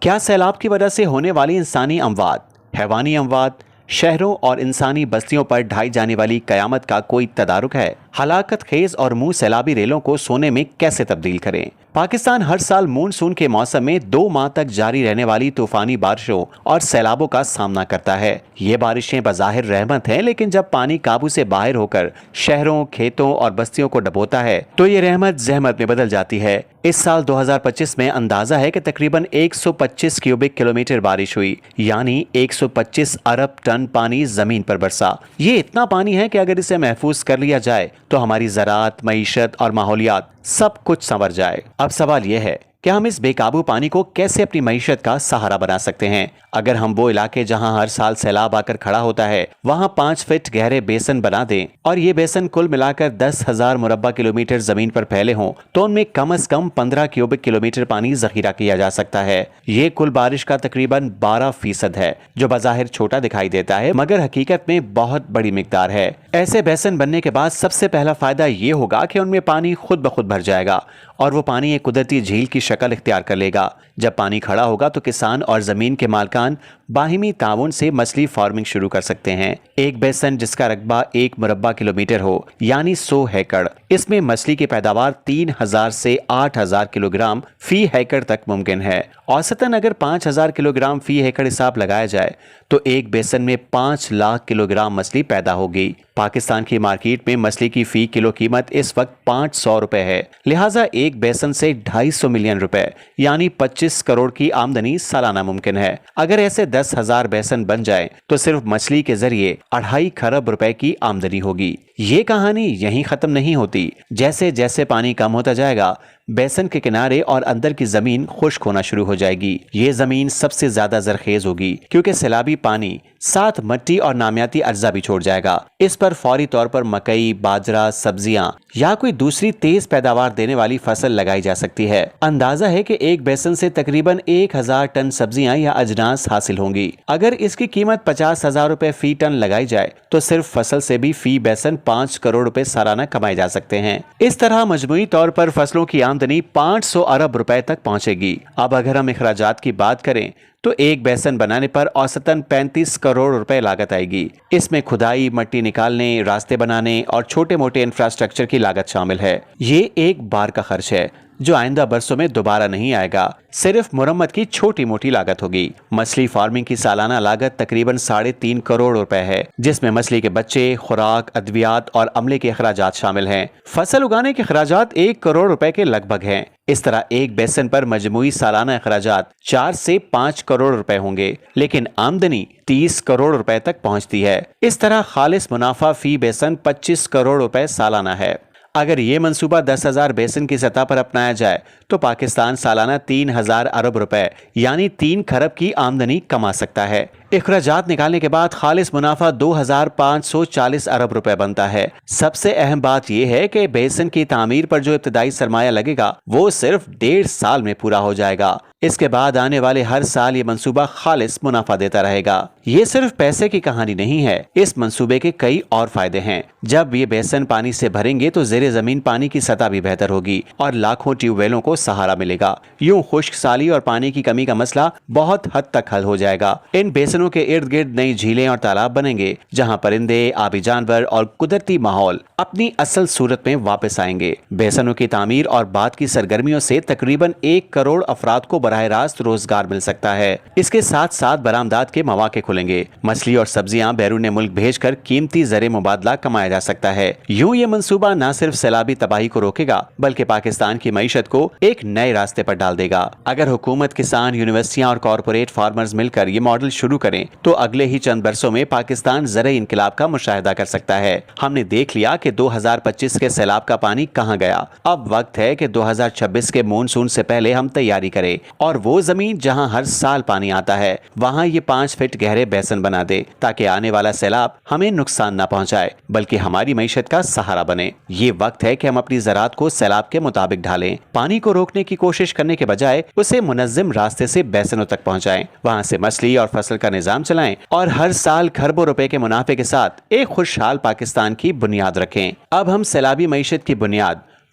کیا سیلاب کی وجہ سے ہونے والی انسانی اموات، حیوانی اموات، شہروں اور انسانی بستیوں پر ڈھائی جانے والی قیامت کا کوئی تدارک ہے؟ ہلاکت خیز اور منہ سیلابی ریلوں کو سونے میں کیسے تبدیل کریں؟ پاکستان ہر سال مونسون کے موسم میں 2 ماہ تک جاری رہنے والی طوفانی بارشوں اور سیلابوں کا سامنا کرتا ہے۔ یہ بارشیں بظاہر رحمت ہیں، لیکن جب پانی قابو سے باہر ہو کر شہروں، کھیتوں اور بستیوں کو ڈبوتا ہے تو یہ رحمت زحمت میں بدل جاتی ہے۔ اس سال 2025 میں اندازہ ہے کہ تقریباً 125 کیوبک کلومیٹر بارش ہوئی، یعنی 125 ارب ٹن پانی زمین پر برسا۔ یہ اتنا پانی ہے کہ اگر اسے محفوظ کر لیا جائے تو ہماری زراعت، معیشت اور ماحولیات سب کچھ سنور جائے۔ اب سوال یہ ہے کہ ہم اس بے قابو پانی کو کیسے اپنی معیشت کا سہارا بنا سکتے ہیں؟ اگر ہم وہ علاقے جہاں ہر سال سیلاب آ کر کھڑا ہوتا ہے وہاں 5 فٹ گہرے بیسن بنا دیں اور یہ بیسن کل ملا کر 10,000 مربع کلومیٹر زمین پر پھیلے ہوں تو ان میں کم از کم 15 کیوبک کلومیٹر پانی ذخیرہ کیا جا سکتا ہے۔ یہ کل بارش کا تقریباً 12% ہے، جو بظاہر چھوٹا دکھائی دیتا ہے مگر حقیقت میں بہت بڑی مقدار ہے۔ ایسے بیسن بننے کے بعد سب سے پہلا فائدہ یہ ہوگا کہ ان میں پانی خود بخود بھر جائے گا اور وہ پانی ایک قدرتی جھیل کی شکل اختیار کر لے گا۔ جب پانی کھڑا ہوگا تو کسان اور زمین کے مالکان باہمی تعاون سے مچھلی فارمنگ شروع کر سکتے ہیں۔ ایک بیسن جس کا رقبہ 1 مربع کلومیٹر ہو، یعنی 100 ایکڑ، اس میں مچھلی کی پیداوار 3,000 سے 8,000 کلو گرام فی ایکڑ تک ممکن ہے۔ اوسطاً اگر 5,000 کلو گرام فی ایکڑ حساب لگایا جائے تو ایک بیسن میں 5 لاکھ کلو گرام مچھلی پیدا ہوگی۔ پاکستان کی مارکیٹ میں مچھلی کی فی کلو قیمت اس وقت 500 روپے ہے، لہٰذا ایک بیسن سے 250 ملین روپے یعنی 25 کروڑ کی آمدنی سالانہ ممکن ہے۔ اگر ایسے 10,000 بیسن بن جائیں تو صرف مچھلی کے ذریعے 2.5 کھرب روپے کی آمدنی ہوگی۔ یہ کہانی یہیں ختم نہیں ہوتی۔ جیسے جیسے پانی کم ہوتا جائے گا بیسن کے کنارے اور اندر کی زمین خشک ہونا شروع ہو جائے گی۔ یہ زمین سب سے زیادہ زرخیز ہوگی کیونکہ سیلابی پانی ساتھ مٹی اور نامیاتی اجزا بھی چھوڑ جائے گا۔ اس پر فوری طور پر مکئی، باجرہ، سبزیاں یا کوئی دوسری تیز پیداوار دینے والی فصل لگائی جا سکتی ہے۔ اندازہ ہے کہ ایک بیسن سے تقریباً 1,000 ٹن سبزیاں یا اجناس حاصل ہوں گی۔ اگر اس کی قیمت 50,000 روپے فی ٹن لگائی جائے تو صرف فصل سے بھی فی بیسن 5 کروڑ روپے سالانہ کمائے جا سکتے ہیں۔ اس طرح مجموعی طور پر فصلوں کی آمدنی 500 ارب روپے تک پہنچے گی۔ اب اگر ہم اخراجات کی بات کریں تو ایک بیسن بنانے پر اوسطاً 35 کروڑ روپے لاگت آئے گی۔ اس میں کھدائی، مٹی نکالنے، راستے بنانے اور چھوٹے موٹے انفراسٹرکچر کی لاگت شامل ہے۔ یہ ایک بار کا خرچ ہے جو آئندہ برسوں میں دوبارہ نہیں آئے گا، صرف مرمت کی چھوٹی موٹی لاگت ہوگی۔ مچھلی فارمنگ کی سالانہ لاگت تقریباً 3.5 کروڑ روپے ہے، جس میں مچھلی کے بچے، خوراک، ادویات اور عملے کے اخراجات شامل ہیں۔ فصل اگانے کے اخراجات 1 کروڑ روپے کے لگ بھگ ہیں۔ اس طرح ایک بیسن پر مجموعی سالانہ اخراجات 4 سے 5 کروڑ روپے ہوں گے، لیکن آمدنی 30 کروڑ روپے تک پہنچتی ہے۔ اس طرح خالص منافع فی بیسن 25 کروڑ روپے سالانہ ہے۔ اگر یہ منصوبہ 10,000 بیسن کی سطح پر اپنایا جائے تو پاکستان سالانہ 3,000 ارب روپے یعنی 3 کھرب کی آمدنی کما سکتا ہے۔ اخراجات نکالنے کے بعد خالص منافع 2,540 ارب روپے بنتا ہے۔ سب سے اہم بات یہ ہے کہ بیسن کی تعمیر پر جو ابتدائی سرمایہ لگے گا وہ صرف 1.5 سال میں پورا ہو جائے گا۔ اس کے بعد آنے والے ہر سال یہ منصوبہ خالص منافع دیتا رہے گا۔ یہ صرف پیسے کی کہانی نہیں ہے، اس منصوبے کے کئی اور فائدے ہیں۔ جب یہ بیسن پانی سے بھریں گے تو زیر زمین پانی کی سطح بھی بہتر ہوگی اور لاکھوں ٹیوب ویلوں کو سہارا ملے گا۔ یوں خشک سالی اور پانی کی کمی کا مسئلہ بہت حد تک حل ہو جائے گا۔ ان بیسنوں کے ارد گرد نئی جھیلیں اور تالاب بنیں گے جہاں پرندے، آبی جانور اور قدرتی ماحول اپنی اصل صورت میں واپس آئیں گے۔ بیسنوں کی تعمیر اور بعد کی سرگرمیوں سے تقریباً 1 کروڑ افراد کو براہ راست روزگار مل سکتا ہے۔ اس کے ساتھ ساتھ برآمدات کے مواقع کھلیں گے۔ مچھلی اور سبزیاں بیرون ملک بھیج کر قیمتی زر مبادلہ کمایا جا سکتا ہے۔ یوں یہ منصوبہ نہ صرف سیلابی تباہی کو روکے گا بلکہ پاکستان کی معیشت کو ایک نئے راستے پر ڈال دے گا۔ اگر حکومت، کسان، یونیورسٹیاں اور کارپوریٹ فارمرز مل کر یہ ماڈل شروع کریں تو اگلے ہی چند برسوں میں پاکستان زرعی انقلاب کا مشاہدہ کر سکتا ہے۔ ہم نے دیکھ لیا کہ 2025 کے سیلاب کا پانی کہاں گیا۔ اب وقت ہے کہ 2026 کے مونسون سے پہلے ہم تیاری کریں اور وہ زمین جہاں ہر سال پانی آتا ہے وہاں یہ 5 فٹ گہرے بیسن بنا دے تاکہ آنے والا سیلاب ہمیں نقصان نہ پہنچائے بلکہ ہماری معیشت کا سہارا بنے۔ یہ وقت ہے کہ ہم اپنی زراعت کو سیلاب کے مطابق ڈھالیں، پانی کو روکنے کی کوشش کرنے کے بجائے اسے منظم راستے سے بیسنوں تک پہنچائیں، وہاں سے مچھلی اور فصل کا نظام چلائیں اور ہر سال کھربوں روپے کے منافع کے ساتھ ایک خوشحال پاکستان کی بنیاد رکھیں۔ اب ہم سیلابی معیشت کی بنیاد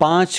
5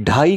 2.5